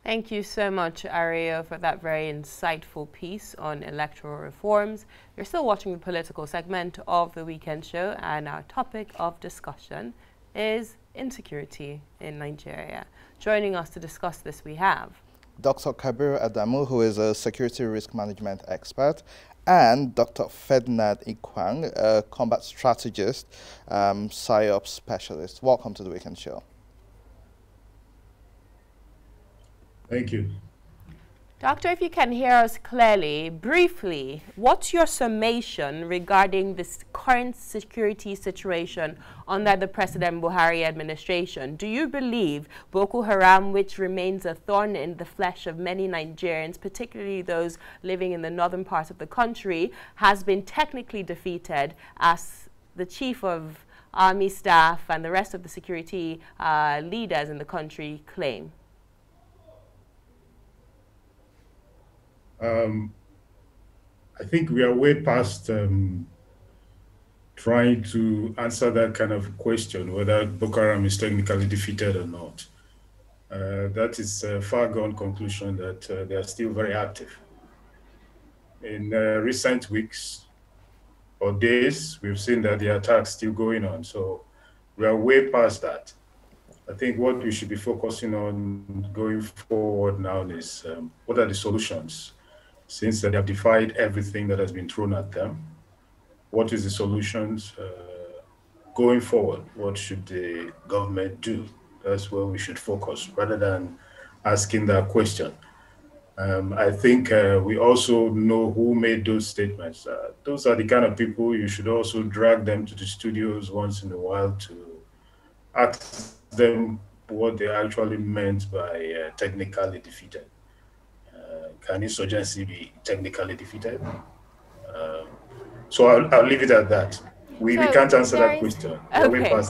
Thank you so much, Ario, for that very insightful piece on electoral reforms. You're still watching the political segment of the weekend show, and our topic of discussion is insecurity in Nigeria. Joining us to discuss this, we have Dr. Kabir Adamu, who is a security risk management expert, and Dr. Ferdinand Ikwang, a combat strategist, PSYOP specialist. Welcome to the weekend show. Thank you. Doctor, if you can hear us clearly, briefly, what's your summation regarding this current security situation under the President Buhari administration? Do you believe Boko Haram, which remains a thorn in the flesh of many Nigerians, particularly those living in the northern part of the country, has been technically defeated, as the chief of army staff and the rest of the security leaders in the country claim? I think we are way past trying to answer that kind of question, whether Boko Haram is technically defeated or not. That is a far gone conclusion that they are still very active. In recent weeks or days, we've seen that the attacks still going on. So we are way past that. I think what we should be focusing on going forward now is what are the solutions? Since they have defied everything that has been thrown at them, what is the solutions going forward? What should the government do? That's where we should focus rather than asking that question. I think we also know who made those statements. Those are the kind of people you should also drag them to the studios once in a while to ask them what they actually meant by technically defeated. Can insurgency be technically defeated? So I'll leave it at that. We can't answer that question. Okay.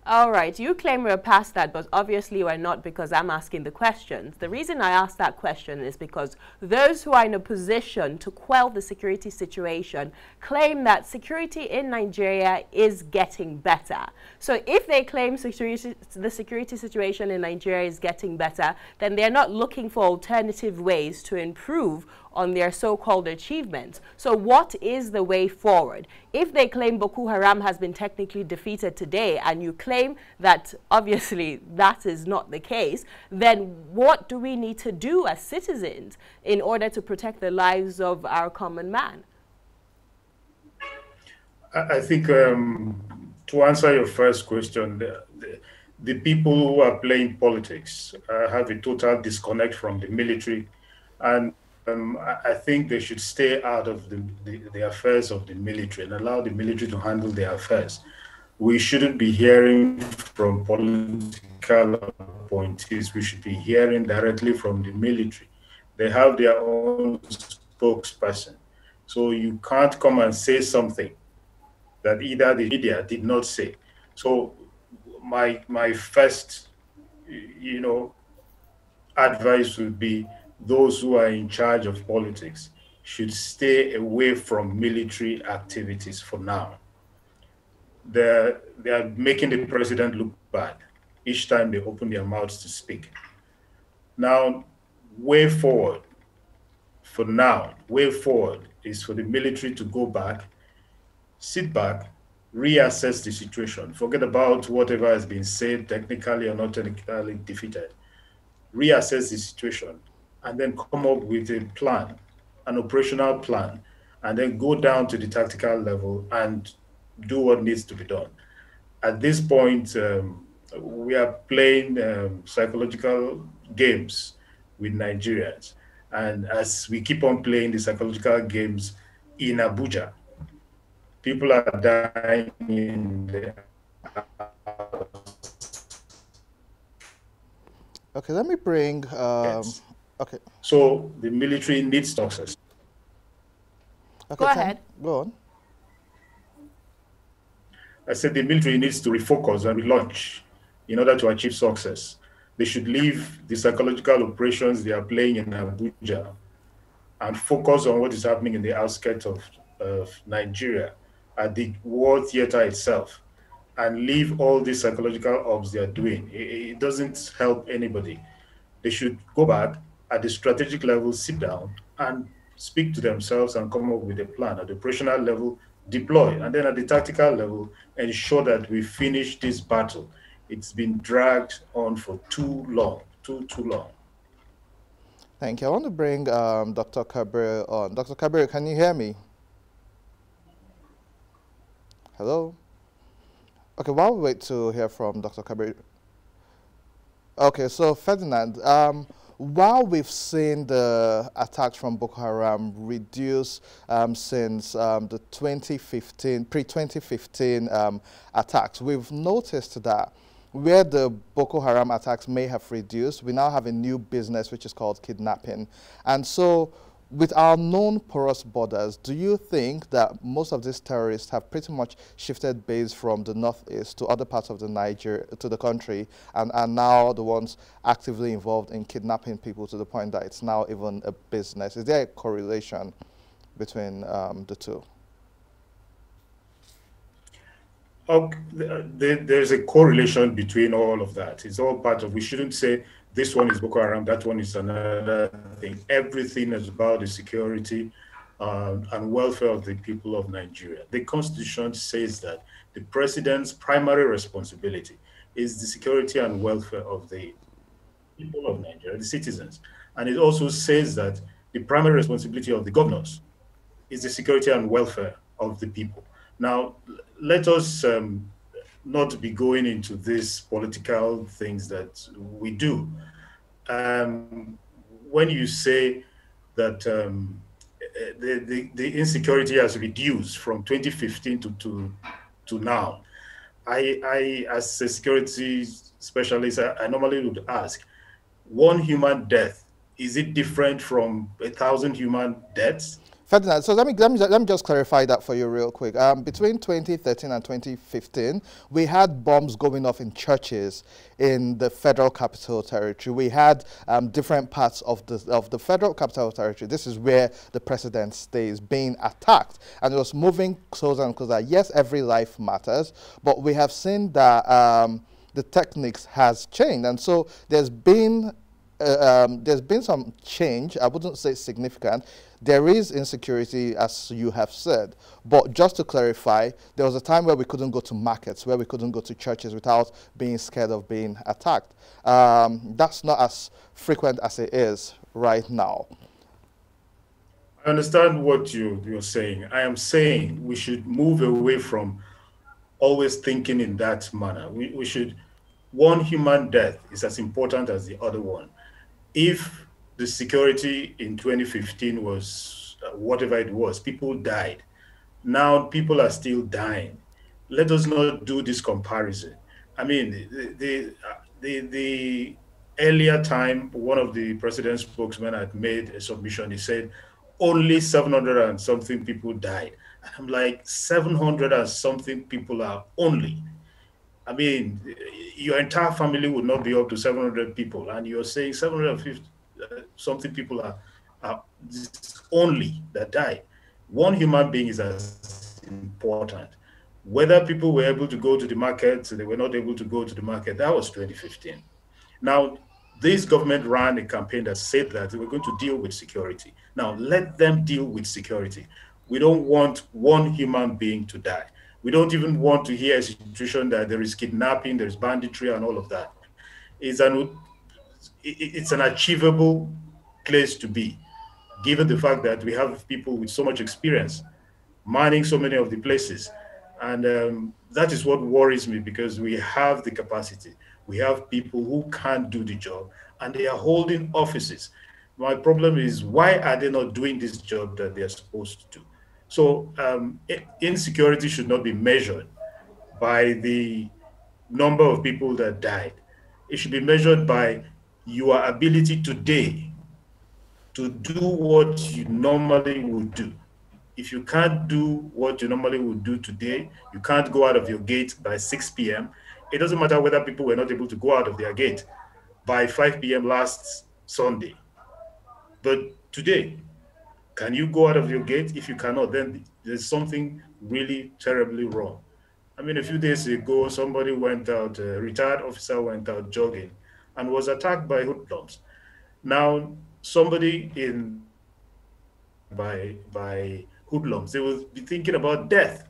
All right. You claim we're past that, but obviously we're not, because I'm asking the questions. The reason I ask that question is because those who are in a position to quell the security situation claim that security in Nigeria is getting better. So if they claim the security situation in Nigeria is getting better, then they're not looking for alternative ways to improve on their so-called achievements. So what is the way forward? If they claim Boko Haram has been technically defeated today, and you claim that obviously that is not the case, then what do we need to do as citizens in order to protect the lives of our common man? I think to answer your first question, the people who are playing politics have a total disconnect from the military, and I think they should stay out of the affairs of the military and allow the military to handle their affairs. We shouldn't be hearing from political appointees. We should be hearing directly from the military. They have their own spokesperson. So you can't come and say something that either the media did not say. So my first, advice would be those who are in charge of politics should stay away from military activities for now. They are making the president look bad each time they open their mouths to speak. Now, way forward, for now, way forward is for the military to go back, sit back, reassess the situation, forget about whatever has been said, technically or not technically defeated, reassess the situation, and then come up with a plan, an operational plan, and then go down to the tactical level and do what needs to be done. At this point, we are playing psychological games with Nigerians. And as we keep on playing the psychological games in Abuja, people are dying in the Okay, let me bring... yes. Okay. So the military needs success. Okay, go ahead. Go on. I said the military needs to refocus and relaunch in order to achieve success. They should leave the psychological operations they are playing in Abuja and focus on what is happening in the outskirts of Nigeria at the war theater itself, and leave all these psychological ops they are doing. It doesn't help anybody. They should go back at the strategic level, sit down and speak to themselves and come up with a plan. At the operational level, deploy. And then at the tactical level, ensure that we finish this battle. It's been dragged on for too long, too long. Thank you. I want to bring Dr. Kabir on. Dr. Kabir, can you hear me? Hello? Okay, while we wait to hear from Dr. Kabir. Okay, so Ferdinand, while we've seen the attacks from Boko Haram reduce since the 2015, pre-2015 attacks, we've noticed that where the Boko Haram attacks may have reduced, we now have a new business which is called kidnapping. And so with our known porous borders, do you think that most of these terrorists have pretty much shifted base from the northeast to other parts of the country, and are now the ones actively involved in kidnapping people to the point that it's now even a business? Is there a correlation between the two? There's a correlation between all of that. It's all part of, we shouldn't say this one is Boko Haram, that one is another thing. Everything is about the security and welfare of the people of Nigeria. The Constitution says that the president's primary responsibility is the security and welfare of the people of Nigeria, the citizens. And it also says that the primary responsibility of the governors is the security and welfare of the people. Now, let us not be going into these political things that we do. When you say that the insecurity has reduced from 2015 to now, I as a security specialist, I normally would ask, one human death, is it different from 1,000 human deaths? Ferdinand, so let me just clarify that for you real quick. Between 2013 and 2015, we had bombs going off in churches in the Federal Capital Territory. We had different parts of the Federal Capital Territory. This is where the president stays, being attacked, and it was moving closer and closer. Yes, every life matters, but we have seen that the techniques has changed, and so there's been some change. I wouldn't say significant. There is insecurity, as you have said. But just to clarify, there was a time where we couldn't go to markets, where we couldn't go to churches without being scared of being attacked. That's not as frequent as it is right now. I understand what you're saying. I am saying we should move away from always thinking in that manner. We should, one human death is as important as the other one. If the security in 2015 was whatever it was, people died. Now people are still dying. Let us not do this comparison. I mean, the earlier time, one of the president's spokesmen had made a submission. He said only 700 and something people died. And I'm like, 700 and something people are only. I mean, your entire family would not be up to 700 people, and you're saying 750 something people are only that died. One human being is as important. Whether people were able to go to the market, they were not able to go to the market, that was 2015. Now, this government ran a campaign that said that they were going to deal with security. Now, let them deal with security. We don't want one human being to die. We don't even want to hear a situation that there is kidnapping, there's banditry and all of that. It's an achievable place to be, given the fact that we have people with so much experience manning so many of the places. And that is what worries me, because we have the capacity. We have people who can do the job, and they are holding offices. My problem is, why are they not doing this job that they're supposed to do? So insecurity should not be measured by the number of people that died. It should be measured by your ability today to do what you normally would do. If you can't do what you normally would do today, you can't go out of your gate by 6 p.m. It doesn't matter whether people were not able to go out of their gate by 5 p.m. last Sunday. But today, can you go out of your gate? If you cannot, then there's something really terribly wrong. I mean, a few days ago, somebody went out, a retired officer went out jogging and was attacked by hoodlums. Now, somebody in by hoodlums, they will be thinking about death.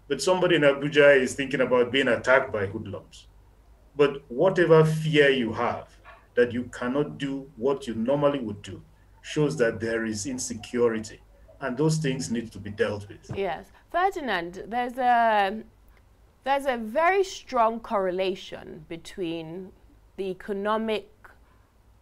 But somebody in Abuja is thinking about being attacked by hoodlums. But whatever fear you have that you cannot do what you normally would do shows that there is insecurity. And those things need to be dealt with. Yes. Ferdinand, there's a very strong correlation between the economic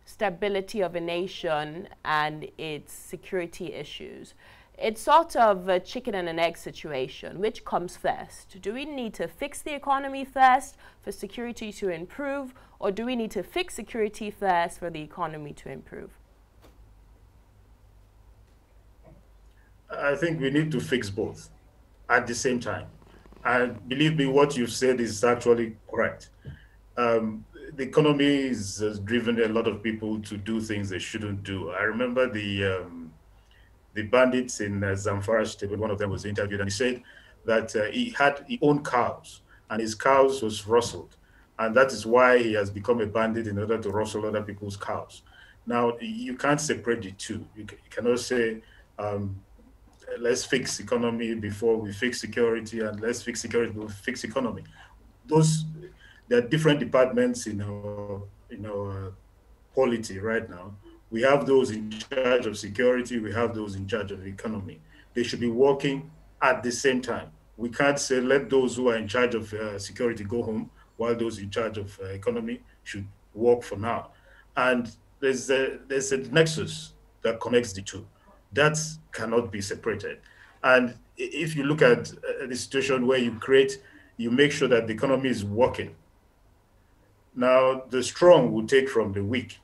stability of a nation and its security issues. It's sort of a chicken and an egg situation. Which comes first? Do we need to fix the economy first for security to improve, or do we need to fix security first for the economy to improve? I think we need to fix both at the same time. And believe me, what you've said is actually correct. The economy is has driven a lot of people to do things they shouldn't do. I remember the bandits in Zamfara State, when one of them was interviewed, and he said that he owned cows, and his cows was rustled, and that is why he has become a bandit in order to rustle other people's cows. Now, you can't separate the two. You cannot say, let's fix economy before we fix security, and let's fix security before we fix economy. There are different departments in our polity right now. We have those in charge of security, we have those in charge of the economy. They should be working at the same time. We can't say let those who are in charge of security go home while those in charge of economy should work for now. And there's a nexus that connects the two. That cannot be separated. And if you look at the situation where you make sure that the economy is working. Now, the strong will take from the weak.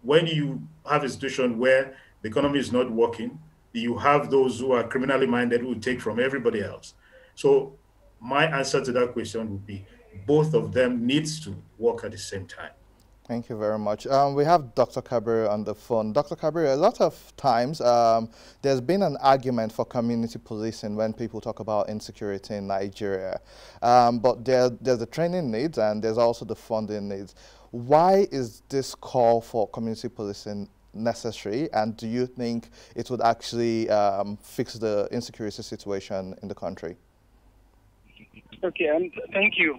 When you have a situation where the economy is not working, you have those who are criminally minded who will take from everybody else. So my answer to that question would be both of them needs to work at the same time. Thank you very much. We have Dr. Kabir on the phone. Dr. Kabir, a lot of times there's been an argument for community policing when people talk about insecurity in Nigeria. But there's the training needs and there's also the funding needs. Why is this call for community policing necessary, and do you think it would actually fix the insecurity situation in the country? Okay, and thank you.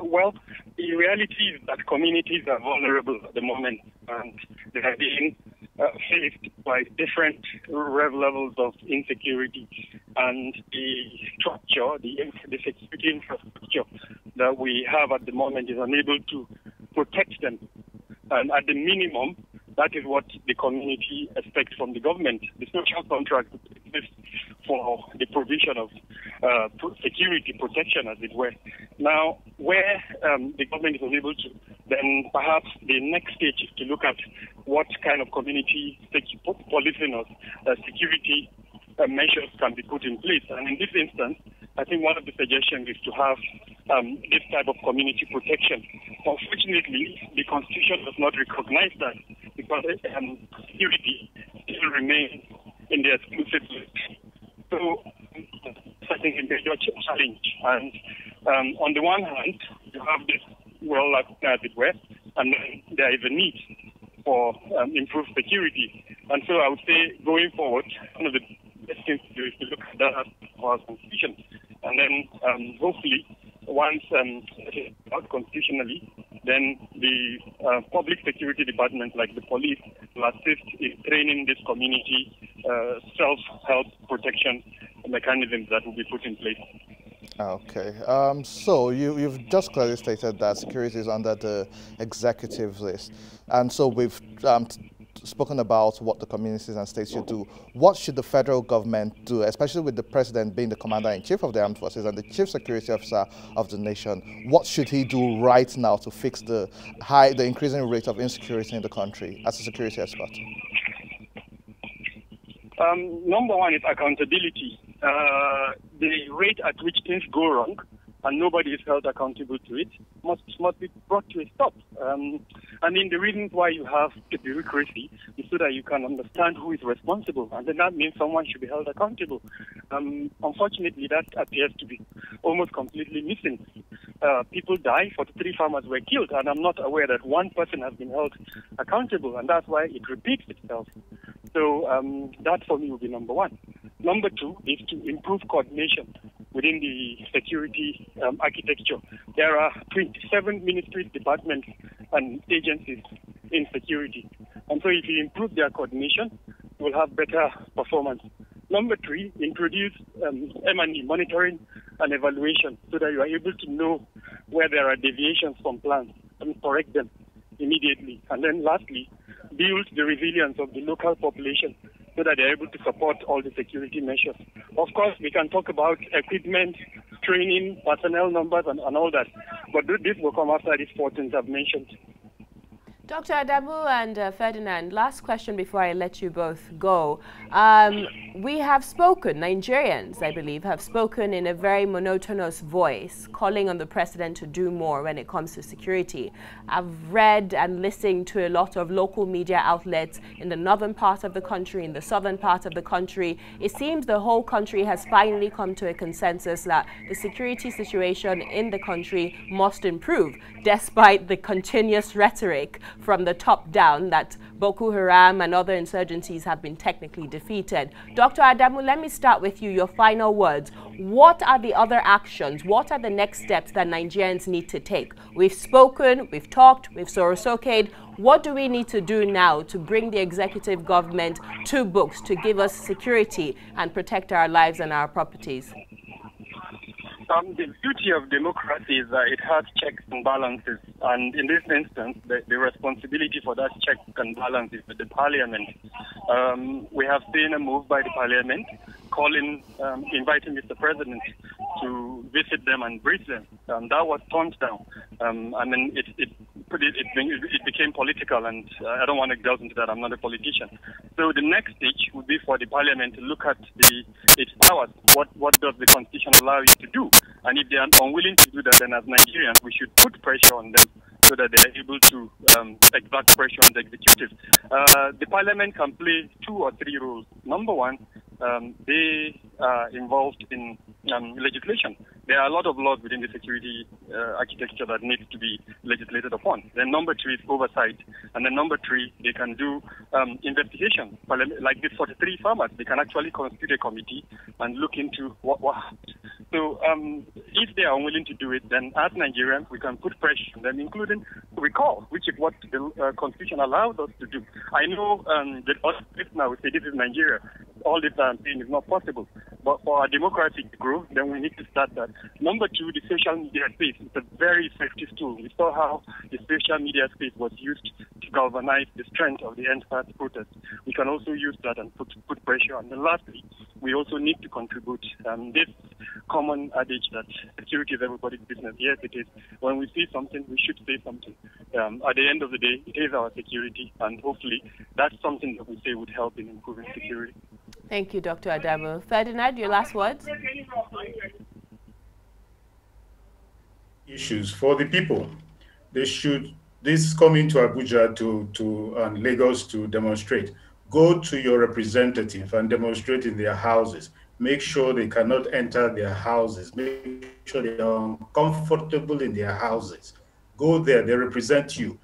Well, the reality is that communities are vulnerable at the moment, and they are being faced by different levels of insecurity, and the structure, the security infrastructure that we have at the moment is unable to protect them. And at the minimum, that is what the community expects from the government. The social contract exists for the provision of security protection, as it were. Now, where the government is unable to, then perhaps the next stage is to look at what kind of community policing or security measures can be put in place. And in this instance, I think one of the suggestions is to have this type of community protection. Unfortunately, the Constitution does not recognize that because security still remains in the exclusive list. So I think a major challenge. And on the one hand, you have this as it were, and then there is a need for improved security. And so I would say, going forward, one of the best things to do is to look at that as our Constitution. And then hopefully, once out constitutionally, then the public security department, like the police, will assist in training this community self-help protection mechanisms that will be put in place. Okay, so you've just clearly stated that security is under the executive list, and so we've spoken about what the communities and states should do. What should the federal government do, especially with the president being the commander-in-chief of the armed forces and the chief security officer of the nation? What should he do right now to fix the increasing rate of insecurity in the country as a security expert? Number one is accountability. The rate at which things go wrong and nobody is held accountable to it must be brought to a stop. I mean, the reasons why you have the bureaucracy is so that you can understand who is responsible, and then that means someone should be held accountable. Unfortunately, that appears to be almost completely missing. people die, 43 farmers were killed, and I'm not aware that one person has been held accountable, and that's why it repeats itself. So that for me would be number one. Number two is to improve coordination within the security architecture. There are 27 ministries, departments, and agencies in security. And so if you improve their coordination, you will have better performance. Number three, introduce M&E, monitoring and evaluation, so that you are able to know where there are deviations from plans and correct them immediately. And then lastly, build the resilience of the local population so that they're able to support all the security measures. Of course, we can talk about equipment, training, personnel numbers, and all that, but this will come after these four things I've mentioned. Dr. Adamu and Ferdinand, last question before I let you both go. We have spoken, Nigerians, I believe, have spoken in a very monotonous voice, calling on the president to do more when it comes to security. I've read and listened to a lot of local media outlets in the northern part of the country, in the southern part of the country. It seems the whole country has finally come to a consensus that the security situation in the country must improve, despite the continuous rhetoric from the top down that Boko Haram and other insurgencies have been technically defeated. Dr. Adamu, let me start with you, your final words. What are the other actions? What are the next steps that Nigerians need to take? We've spoken, we've talked, we've sorosoked. What do we need to do now to bring the executive government to books, to give us security and protect our lives and our properties? The beauty of democracy is that it has checks and balances, and in this instance, the responsibility for that check and balance is with the parliament. We have seen a move by the parliament inviting Mr. President to visit them and brief them. That was turned down. I mean, it became political, and I don't want to delve into that. I'm not a politician. So the next stage would be for the parliament to look at its powers. What does the constitution allow you to do? And if they are unwilling to do that, then as Nigerians, we should put pressure on them so that they are able to exert pressure on the executive. The parliament can play 2 or 3 roles. Number one, they are involved in legislation. There are a lot of laws within the security architecture that needs to be legislated upon. Then number 2 is oversight. And then number 3, they can do investigation. Like these 43 farmers, they can actually constitute a committee and look into what happened. So if they are unwilling to do it, then as Nigerians, we can put pressure on them, including recall, which is what the Constitution allows us to do. I know that us now say this is Nigeria. All this I'm saying is not possible. But for our democracy to grow, then we need to start that. Number 2, the social media space is a very effective tool. We saw how the social media space was used to galvanize the strength of the end-part protest. We can also use that and put pressure. And then lastly, we also need to contribute. This common adage that security is everybody's business. Yes, it is. When we see something, we should say something. At the end of the day, it is our security, and hopefully that's something that we say would help in improving security. Thank you, Dr. Adamu. Ferdinand, your last words? Issues for the people. This coming to Abuja and Lagos to demonstrate. Go to your representative and demonstrate in their houses. Make sure they cannot enter their houses. Make sure they are uncomfortable in their houses. Go there, they represent you.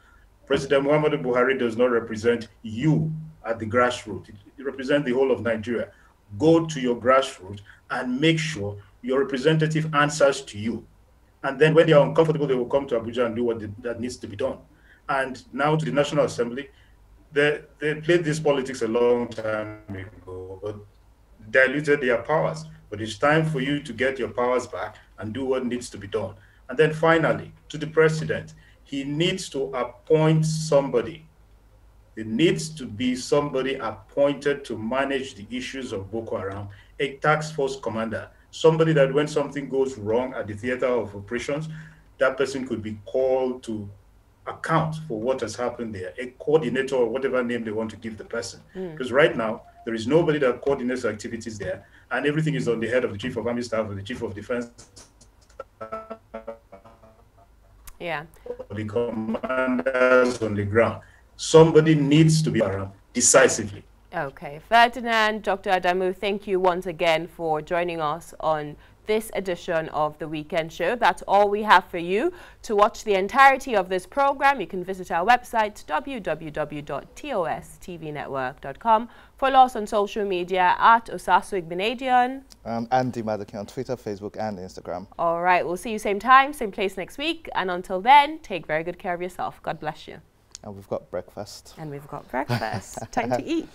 President Muhammadu Buhari does not represent you at the grassroots. It represents the whole of Nigeria. Go to your grassroots and make sure your representative answers to you. And then when they are uncomfortable, they will come to Abuja and do what that needs to be done. And now to the National Assembly, they played this politics a long time ago, but diluted their powers. But it's time for you to get your powers back and do what needs to be done. And then finally, to the president, he needs to appoint somebody. There needs to be somebody appointed to manage the issues of Boko Haram, a task force commander, somebody that when something goes wrong at the theater of operations, that person could be called to account for what has happened there, a coordinator or whatever name they want to give the person. Because right now, there is nobody that coordinates activities there, and everything is on the head of the Chief of Army Staff or the Chief of Defense. Yeah. The commanders on the ground. Somebody needs to be around decisively. Okay. Ferdinand, Dr. Adamu, thank you once again for joining us on this edition of The Weekend Show. That's all we have for you. To watch the entirety of this program, you can visit our website, www.tostvnetwork.com. Follow us on social media at Osasu Igbinedion. And Andy Madaki on Twitter, Facebook, and Instagram. All right, we'll see you same time, same place next week. And until then, take very good care of yourself. God bless you. And we've got breakfast. And we've got breakfast. Time to eat.